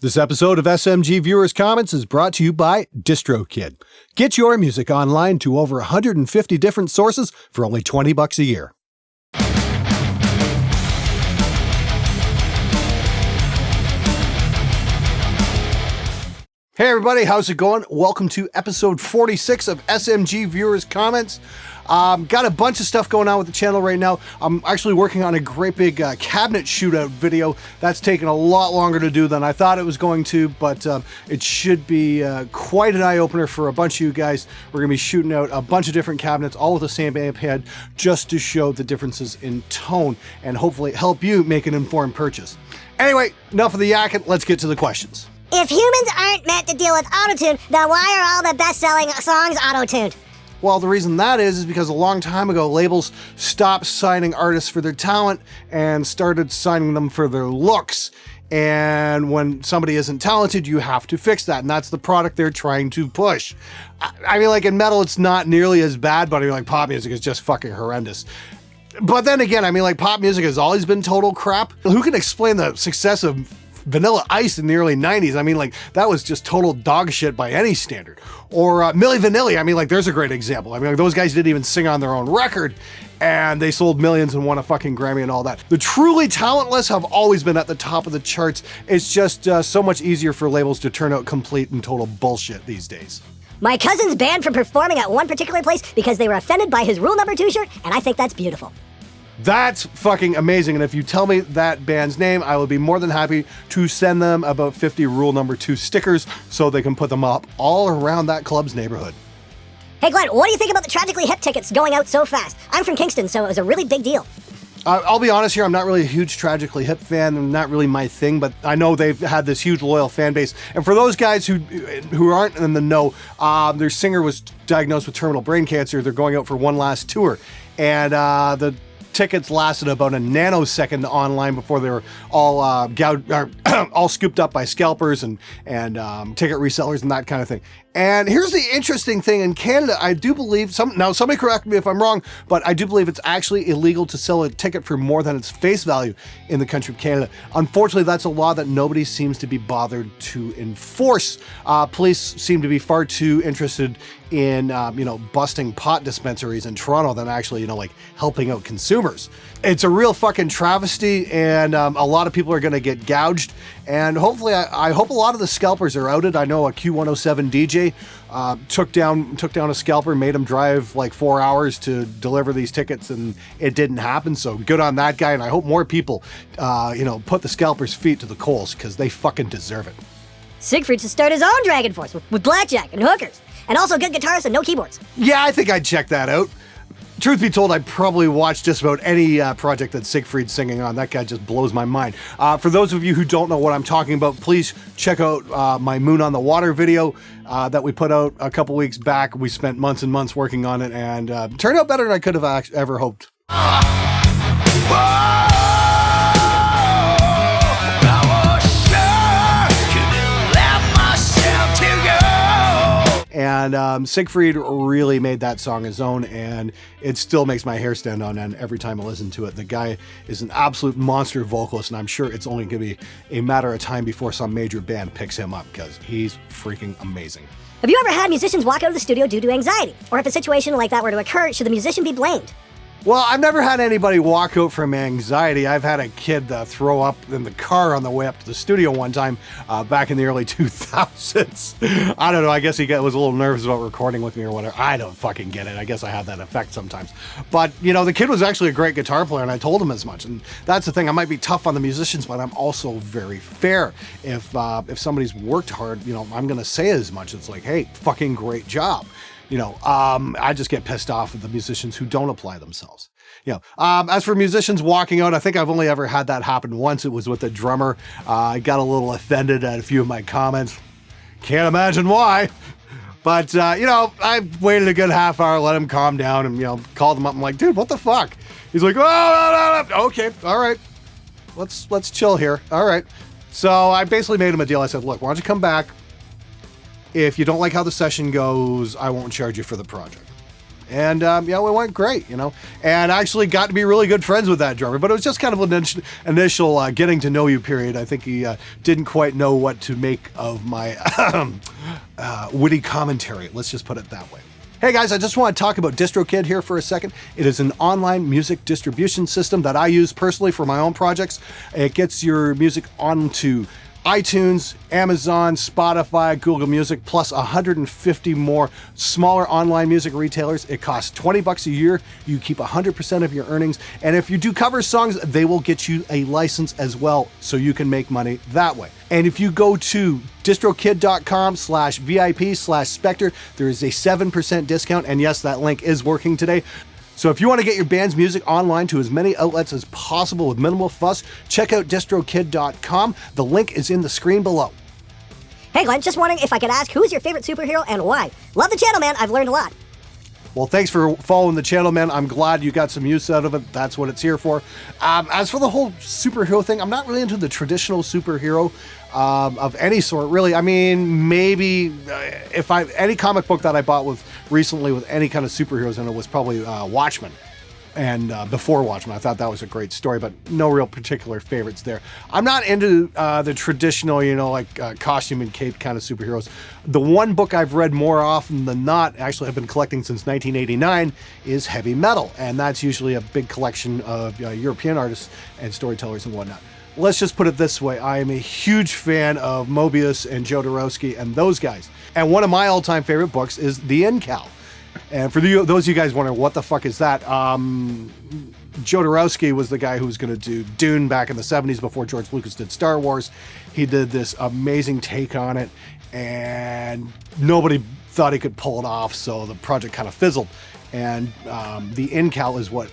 This episode of SMG Viewers Comments is brought to you by DistroKid. Get your music online to over 150 different sources for only $20 a year. Hey everybody, how's it going? Welcome to episode 46 of SMG Viewers Comments. Got a bunch of stuff going on with the channel right now. I'm actually working on a great big cabinet shootout video. That's taken a lot longer to do than I thought it was going to, but it should be quite an eye-opener for a bunch of you guys. We're going to be shooting out a bunch of different cabinets, all with the same amp head, just to show the differences in tone and hopefully help you make an informed purchase. Anyway, enough of the yakking. Let's get to the questions. If humans aren't meant to deal with autotune, then why are all the best-selling songs auto-tuned? Well, the reason that is because a long time ago, labels stopped signing artists for their talent and started signing them for their looks. And when somebody isn't talented, you have to fix that. And that's the product they're trying to push. I mean, like in metal, it's not nearly as bad, but I mean, like pop music is just fucking horrendous. But then again, I mean, like pop music has always been total crap. Who can explain the success of Vanilla Ice in the early 90s? I mean, like, that was just total dog shit by any standard. Or Milli Vanilli, I mean, like, there's a great example. I mean, like, those guys didn't even sing on their own record, and they sold millions and won a fucking Grammy and all that. The truly talentless have always been at the top of the charts. It's just so much easier for labels to turn out complete and total bullshit these days. My cousin's banned from performing at one particular place because they were offended by his Rule Number 2 shirt, and I think that's beautiful. That's fucking amazing, and if you tell me that band's name, I will be more than happy to send them about 50 Rule Number 2 stickers so they can put them up all around that club's neighborhood. Hey Glenn, what do you think about the Tragically Hip tickets going out so fast? I'm from Kingston, so it was a really big deal. I'll be honest here, I'm not really a huge Tragically Hip fan. They're not really my thing, but I know they've had this huge loyal fan base. And for those guys who aren't in the know, their singer was diagnosed with terminal brain cancer. They're going out for one last tour. And the tickets lasted about a nanosecond online before they were all all scooped up by scalpers and ticket resellers and that kind of thing. And here's the interesting thing: in Canada, I do believe now somebody correct me if I'm wrong, but I do believe it's actually illegal to sell a ticket for more than its face value in the country of Canada. Unfortunately, that's a law that nobody seems to be bothered to enforce. Police seem to be far too interested in busting pot dispensaries in Toronto than actually like helping out consumers. It's a real fucking travesty, and a lot of people are going to get gouged. And hopefully, I hope a lot of the scalpers are outed. I know a Q107 DJ took down a scalper, made him drive like 4 hours to deliver these tickets, and it didn't happen. So good on that guy. And I hope more people, put the scalpers' feet to the coals because they fucking deserve it. Siegfried should start his own Dragon Force with blackjack and hookers, and also good guitarists and no keyboards. Yeah, I think I'd check that out. Truth be told, I'd probably watch just about any project that Siegfried's singing on. That guy just blows my mind. For those of you who don't know what I'm talking about, please check out my Moon on the Water video that we put out a couple weeks back. We spent months and months working on it, and turned out better than I could have ever hoped. And Siegfried really made that song his own, and it still makes my hair stand on end every time I listen to it. The guy is an absolute monster vocalist, and I'm sure it's only going to be a matter of time before some major band picks him up, because he's freaking amazing. Have you ever had musicians walk out of the studio due to anxiety? Or if a situation like that were to occur, should the musician be blamed? Well, I've never had anybody walk out from anxiety. I've had a kid throw up in the car on the way up to the studio one time back in the early 2000s. I don't know. I guess he was a little nervous about recording with me or whatever. I don't fucking get it. I guess I have that effect sometimes. But, the kid was actually a great guitar player, and I told him as much. And that's the thing. I might be tough on the musicians, but I'm also very fair. If somebody's worked hard, I'm going to say as much. It's like, hey, fucking great job. I just get pissed off at the musicians who don't apply themselves. As for musicians walking out, I think I've only ever had that happen once. It was with a drummer. I got a little offended at a few of my comments. Can't imagine why. But, I waited a good half hour, let him calm down, and, called him up. I'm like, dude, what the fuck? He's like, oh, no. Okay, all right. Let's chill here. All right. So I basically made him a deal. I said, look, why don't you come back? If you don't like how the session goes, I won't charge you for the project. And yeah, we went great, you know, and actually got to be really good friends with that drummer. But it was just kind of an initial getting to know you period. I think he didn't quite know what to make of my witty commentary. Let's just put it that way. Hey guys, I just want to talk about DistroKid here for a second. It is an online music distribution system that I use personally for my own projects. It gets your music onto iTunes, Amazon, Spotify, Google Music, plus 150 more smaller online music retailers. It costs $20 a year. You keep 100% of your earnings. And if you do cover songs, they will get you a license as well, so you can make money that way. And if you go to distrokid.com/VIP/Spectre, there is a 7% discount. And yes, that link is working today. So if you want to get your band's music online to as many outlets as possible with minimal fuss, check out distrokid.com. The link is in the screen below. Hey Glenn, just wondering if I could ask who's your favorite superhero and why? Love the channel, man. I've learned a lot. Well, thanks for following the channel, man. I'm glad you got some use out of it. That's what it's here for. As for the whole superhero thing, I'm not really into the traditional superhero of any sort, really. I mean, maybe if any comic book that I bought recently with any kind of superheroes in it was probably Watchmen. And before Watchmen, I thought that was a great story, but no real particular favorites there. I'm not into the traditional, you know, like costume and cape kind of superheroes. The one book I've read more often than not, actually I've been collecting since 1989, is heavy metal. And that's usually a big collection of European artists and storytellers and whatnot. Let's just put it this way. I am a huge fan of Mobius and Jodorowsky and those guys. And one of my all-time favorite books is The Incal. And for those of you guys wondering, what the fuck is that? Jodorowsky was the guy who was going to do Dune back in the 70s before George Lucas did Star Wars. He did this amazing take on it, and nobody thought he could pull it off, so the project kind of fizzled. And The Incal is what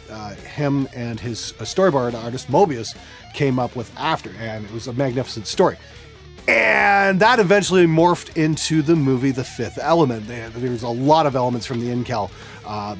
him and his storyboard artist, Mobius, came up with after, and it was a magnificent story. And that eventually morphed into the movie The Fifth Element. There's a lot of elements from The Incal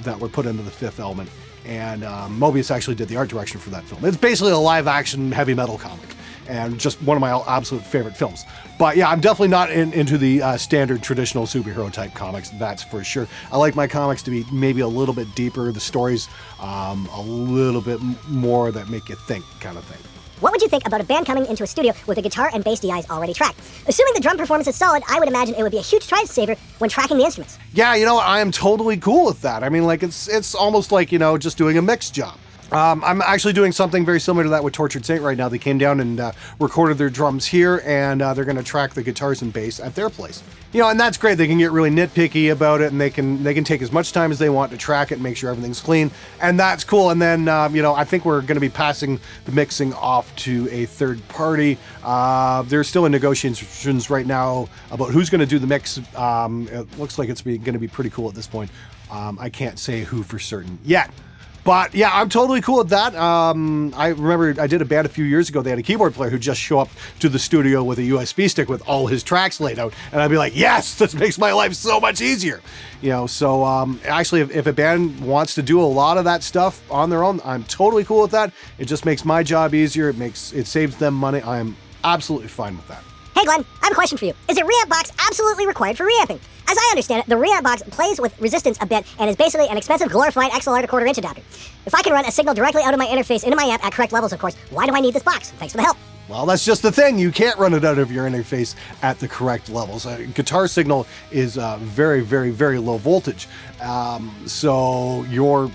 that were put into The Fifth Element. And Mobius actually did the art direction for that film. It's basically a live-action heavy metal comic, and just one of my absolute favorite films. But yeah, I'm definitely not into the standard traditional superhero type comics, that's for sure. I like my comics to be maybe a little bit deeper, the stories a little bit more that make you think kind of thing. What would you think about a band coming into a studio with the guitar and bass DIs already tracked? Assuming the drum performance is solid, I would imagine it would be a huge time saver when tracking the instruments. Yeah, you know, I am totally cool with that. I mean, like, it's almost like, you know, just doing a mix job. I'm actually doing something very similar to that with Tortured Saint right now. They came down and recorded their drums here, and they're going to track the guitars and bass at their place. You know, and that's great. They can get really nitpicky about it, and they can take as much time as they want to track it and make sure everything's clean, and that's cool. And then, you know, I think we're going to be passing the mixing off to a third party. They're still in negotiations right now about who's going to do the mix. It looks like it's going to be pretty cool at this point. I can't say who for certain yet. But yeah, I'm totally cool with that. I remember I did a band a few years ago. They had a keyboard player who'd just show up to the studio with a USB stick with all his tracks laid out. And I'd be like, yes, this makes my life so much easier. You know, so actually, if a band wants to do a lot of that stuff on their own, I'm totally cool with that. It just makes my job easier. It saves them money. I'm absolutely fine with that. Hey Glenn, I have a question for you. Is a reamp box absolutely required for reamping? As I understand it, the reamp box plays with resistance a bit and is basically an expensive glorified XLR to quarter-inch adapter. If I can run a signal directly out of my interface into my amp at correct levels, of course, why do I need this box? Thanks for the help. Well, that's just the thing. You can't run it out of your interface at the correct levels. A guitar signal is very, very, very low voltage. So your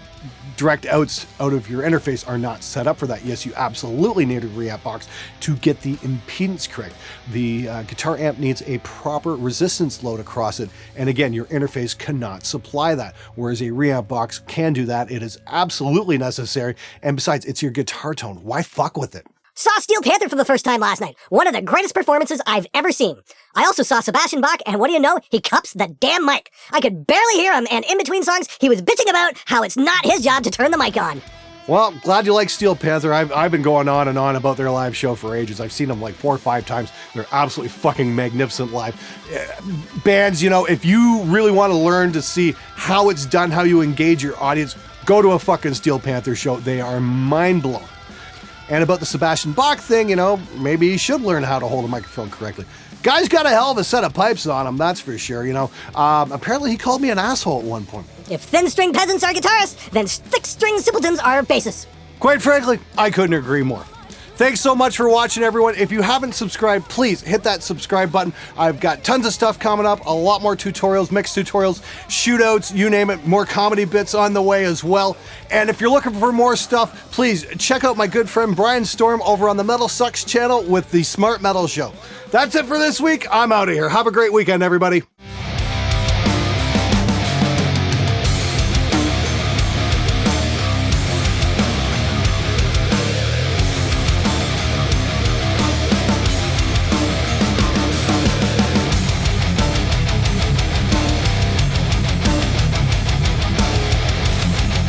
direct outs out of your interface are not set up for that. Yes, you absolutely need a reamp box to get the impedance correct. The guitar amp needs a proper resistance load across it, and again, your interface cannot supply that, whereas a reamp box can do that. It is absolutely necessary, and besides, it's your guitar tone. Why fuck with it? Saw Steel Panther for the first time last night. One of the greatest performances I've ever seen. I also saw Sebastian Bach, and what do you know? He cups the damn mic. I could barely hear him, and in between songs, he was bitching about how it's not his job to turn the mic on. Well, glad you like Steel Panther. I've been going on and on about their live show for ages. I've seen them like 4 or 5 times. They're absolutely fucking magnificent live. Bands, you know, if you really want to learn to see how it's done, how you engage your audience, go to a fucking Steel Panther show. They are mind-blowing. And about the Sebastian Bach thing, you know, maybe he should learn how to hold a microphone correctly. Guy's got a hell of a set of pipes on him, that's for sure, you know. Apparently he called me an asshole at one point. If thin-string peasants are guitarists, then thick-string simpletons are bassists. Quite frankly, I couldn't agree more. Thanks so much for watching, everyone. If you haven't subscribed, please hit that subscribe button. I've got tons of stuff coming up, a lot more tutorials, mixed tutorials, shootouts, you name it, more comedy bits on the way as well. And if you're looking for more stuff, please check out my good friend Brian Storm over on the Metal Sucks channel with the Smart Metal Show. That's it for this week. I'm out of here. Have a great weekend, everybody.